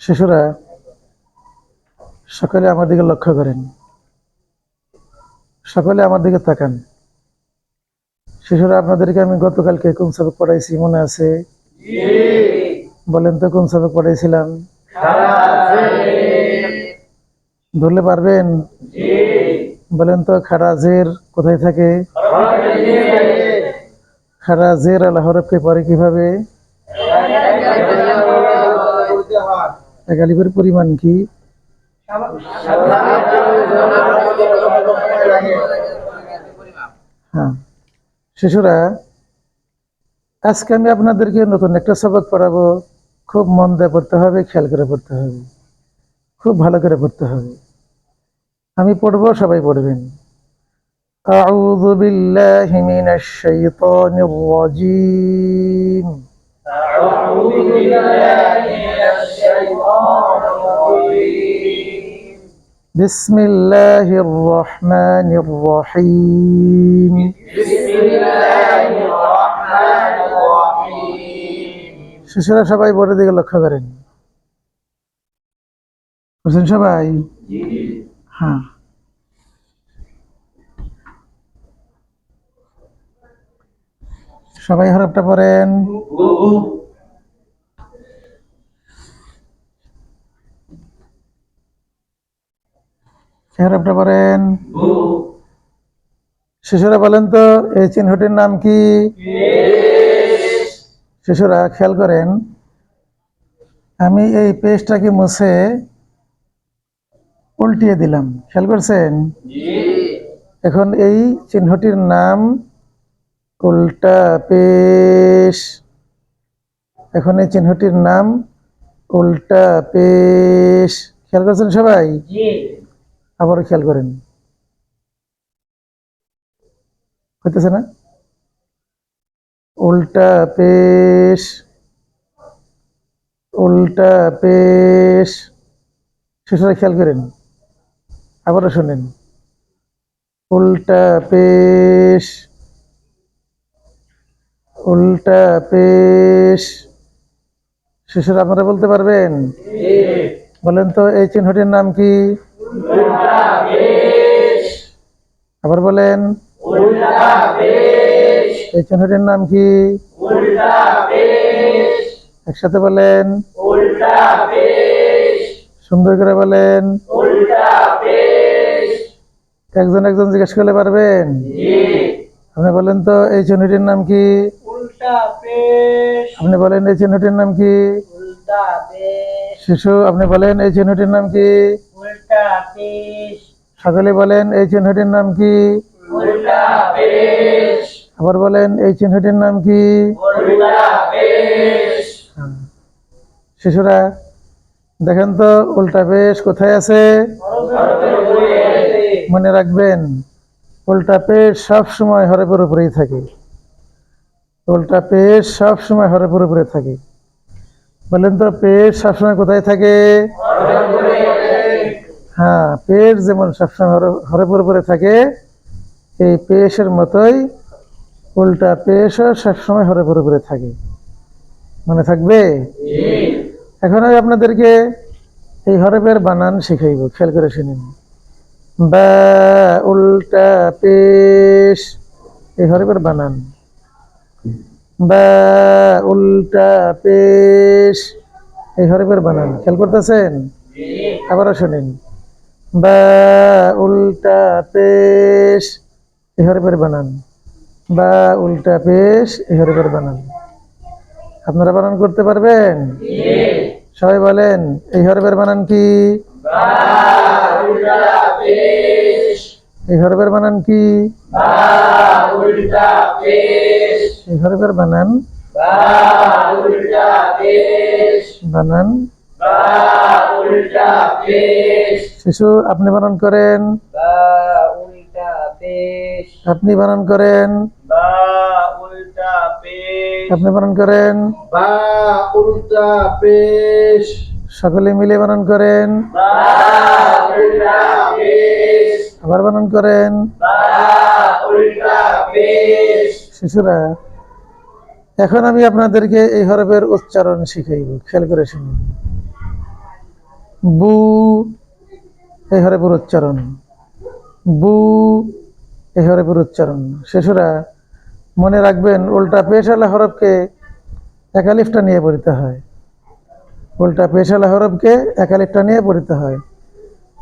শিশুরা সকলে আমার দিকে লক্ষ্য করেন, সকলে আমার দিকে তাকান। শিশুরা, আপনাদেরকে আমি গতকালকে কোন সবক পড়াইছি মনে আছে? বলেন তো, কোন সবক পড়াইছিলাম? ধরলে পারবেন? বলেন তো, খাড়া জের কোথায় থাকে? খাড়া জের আল হরফকে পরে কিভাবে? এক আলিফের পরিমাণ কি? হ্যাঁ শিশুরা, আজকে আমি আপনাদেরকে নতুন একটা সবক পড়াবো। খুব মন দিয়ে পড়তে হবে, খেয়াল করে পড়তে হবে, খুব ভালো করে পড়তে হবে। আমি পড়বো, সবাই পড়বেন। আউযু বিল্লাহি মিনাশ শাইতানির রাজীম। আউযু বিল্লাহি মিনাশ শাইতানির রাজীম। বিসমিল্লাহির রহমানির রহিম। বিসমিল্লাহির রহমানির রহিম। শিশুরা, সবাই বোর্ডের দিকে লক্ষ্য করেন। বুঝছেন সবাই? হ্যাঁ, সবাই হরফটা পড়েন। হরফটা পড়েন। শিশুরা বলেন তো, এই চিহ্নটির নাম কি? শিশুরা খেয়াল করেন, আমি এই পেজটাকে মুছে উল্টিয়ে দিলাম, খেয়াল করছেন? এখন এই চিহ্নটির নাম উল্টা পেশ। এখন এই চিহ্নটির নাম উল্টা পেশ। খেয়াল করছেন সবাই? আবার খেয়াল করেন, হইতেছে না? উল্টা পেশ, উল্টা পেশ। শিশুরা খেয়াল করেন, আবারও শোনেন, উল্টা পেশ, উল্টা পেশ। শিশুরা, আপনারা বলতে পারবেন? বলেন তো, এই চিহ্নটির নাম কি? আবার বলেন, এই চিহ্নটির নাম কি? একসাথে বলেন, সুন্দর করে বলেন। একজন একজন জিজ্ঞেস করলে পারবেন? আপনি বলেন তো, এই চিহ্নটির নাম কি? আপনি বলেন, এই চিহ্নটির নাম কি? শিশু, আপনি বলেন, এই চিহ্নটির নাম কি? সকলে বলেন, এই চিহ্নটির নাম কি? আবার বলেন, এই চিহ্নটির নাম কি? শিশুরা দেখেন তো, উল্টা পেশ কোথায় আছে? মনে রাখবেন, উল্টা পেশ সব সময় হরফের উপরেই থাকে। উল্টা পেশ সব সময় হরফের উপরে থাকে। বলেন তো, পেশ সবসময় কোথায় থাকে? হ্যাঁ, পেশ যেমন সবসময় হরফের উপরে থাকে, এই পেশের মতোই উল্টা পেশও সবসময় হরফের উপরে থাকে। মনে থাকবে? এখন আমি আপনাদেরকে এই হরফের বানান শিখাইব, খেয়াল করে শুনুন। বা উল্টা পেশ, এই হরফের বানান। বা উল্টা পেশ, এই হরফের বানান। খেয়াল করতেছেন? আবারও শুনেন, বা উল্টা পেশ, এই হরফের বানান। বা উল্টা পেশ, এই হরফের বানান। আপনারা বানান করতে পারবেন? সবাই বলেন, এই হরফের বানান কি? এই হরফের বানান কি? এই হরফের বানান বানান। শিশু, আপনি বানান করেন। আপনি বানান করেন। আপনি বানান করেন। সকলে মিলে বানান করেন। আবার বানান করেন। শিশুরা, এখন আমি আপনাদেরকে এই হরফের উচ্চারণ শিখাইব, খেয়াল করে শুনুন। বু এই হরফের উচ্চারণ, বু এই হরফের উচ্চারণ। শিশুরা মনে রাখবেন, উল্টা পেশালা হরফকে একালিফটা নিয়ে পড়তে হয়, উল্টা পেশালা হরফকে একালিফটা নিয়ে পড়তে হয়।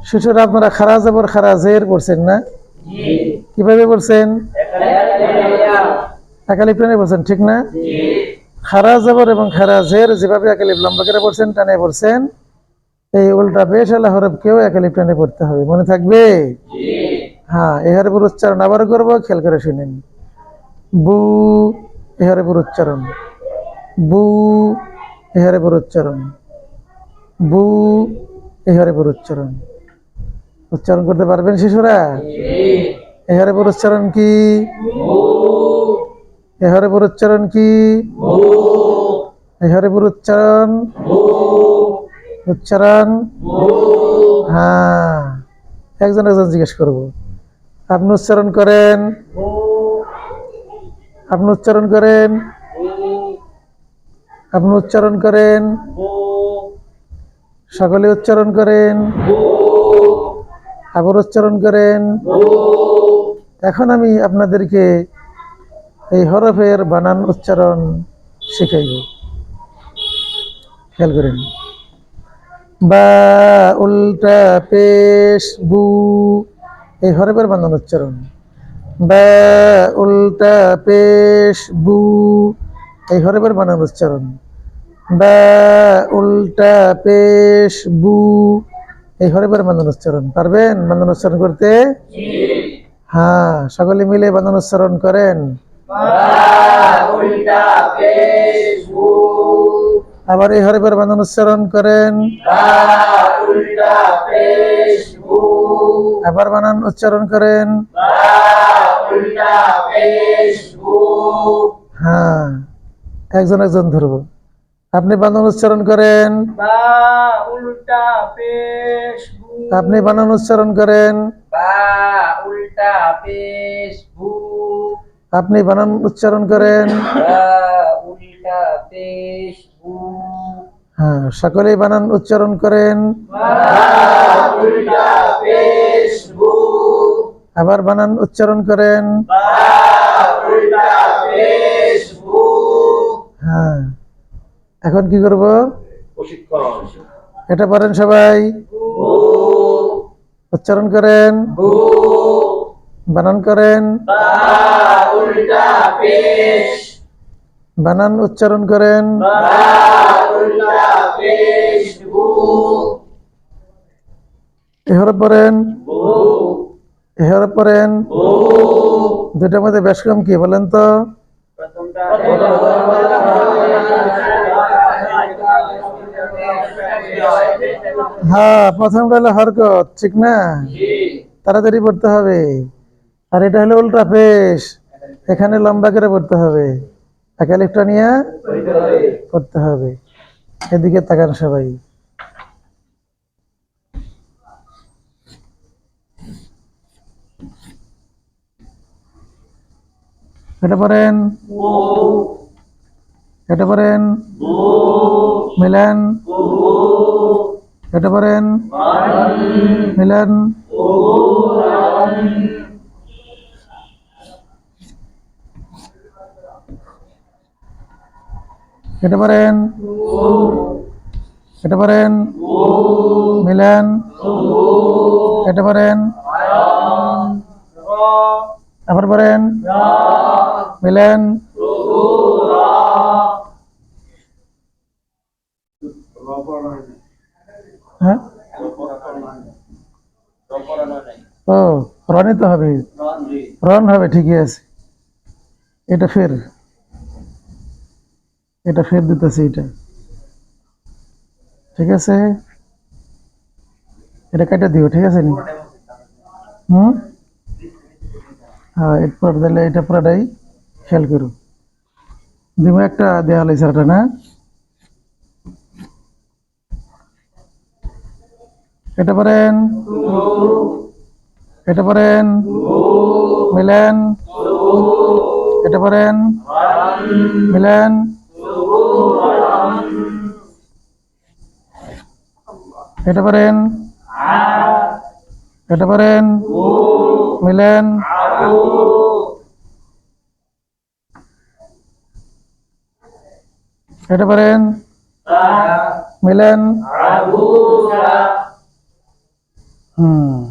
শিশুরা আপনারা খারা জবর খারা জের পড়ছেন না? কিভাবে পড়ছেন? একালিফটা নিয়ে পড়ছেন, ঠিক না? খারা জবর এবং খারা জের যেভাবে একালিফ লম্বা করে পড়ছেন, টানে পড়ছেন, এই উল্টা পেশালা হরফকেও একালিফটা নিয়ে পড়তে হবে। মনে থাকবে? হ্যাঁ, এই হরফের উচ্চারণ আবার করবো, খেয়াল করে শুনেন। বু এই হরফের উচ্চারণ, বু এই হরফের উচ্চারণ, বু এই হরফের উচ্চারণ। উচ্চারণ করতে পারবেন শিশুরা? এই হরফের উচ্চারণ কি? এই হরফের উচ্চারণ কি? এই হরফের উচ্চারণ, উচ্চারণ। হ্যাঁ, একজন একজন জিজ্ঞেস করবো। আপনি উচ্চারণ করেন, আপনি উচ্চারণ করেন, আপনি উচ্চারণ করেন, সকলে উচ্চারণ করেন, আবার উচ্চারণ করেন। এখন আমি আপনাদেরকে এই হরফের বানান উচ্চারণ শিখাইব, খেয়াল করেন। বা উল্টা পেশ বু এই হরফের বানান উচ্চারণ, বা উল্টা পেশ বু এই হরফের বানান উচ্চারণ, বা উল্টা পেশ বু এই হরফের বানান উচ্চারণ। পারবেন বানান উচ্চারণ করতে? হ্যাঁ, সকলে মিলে বানান উচ্চারণ করেন। আবার এই হরফের বানান উচ্চারণ করেন, আবার বানান উচ্চারণ করেন। হ্যাঁ, একজন একজন ধরব। আপনি বানান উচ্চারণ করেন, আপনি বানান উচ্চারণ করেন, আপনি বানান উচ্চারণ করেন। হ্যাঁ, সকলেই বানান উচ্চারণ করেন। আবার বানান উচ্চারণ করেন। হ্যাঁ, এখন কি করব? এটা পারেন সবাই? উচ্চারণ করেন, বানান করেন, বানান উচ্চারণ করেন। এহরে পড়েন, এহরে পড়েন। দুটার মধ্যে বেশ কম কি বলেন তো? হ্যাঁ, প্রথমটা হলো হরকত, ঠিক না? তাড়াতাড়ি পড়তে হবে। আর এটা হলো উল্টা পেশ, এখানে লম্বা করে পড়তে হবে, একালিফটা নিয়ে পড়তে হবে। এদিকে তাকান সবাই। এটা পড়েন, এটা পড়েন, মিলান, এটা পড়েন, মিলান। এটা পড়েন, এটা পড়েন, মিলান, এটা পড়েন, আবার পড়েন, মিলান। হ্যাঁ, ও রনি তো হবে, রন হবে, ঠিকই আছে। এটা ফের, এটা ফের দিতেছি, এটা ঠিক আছে। এটা কেটে দিও, ঠিক আছে নি? হ্যাঁ, এরপর দিলে এটা পুরাটাই খেয়াল করো। দিব একটা দেওয়া হয়েছে এটা না? এটা পড়েন, এটা পড়েন, মিলেন, এটা পড়েন, মিলেন। এটা পারেন, এটা পারেন, মিলেন, এটা পারেন, মিলেন। হুম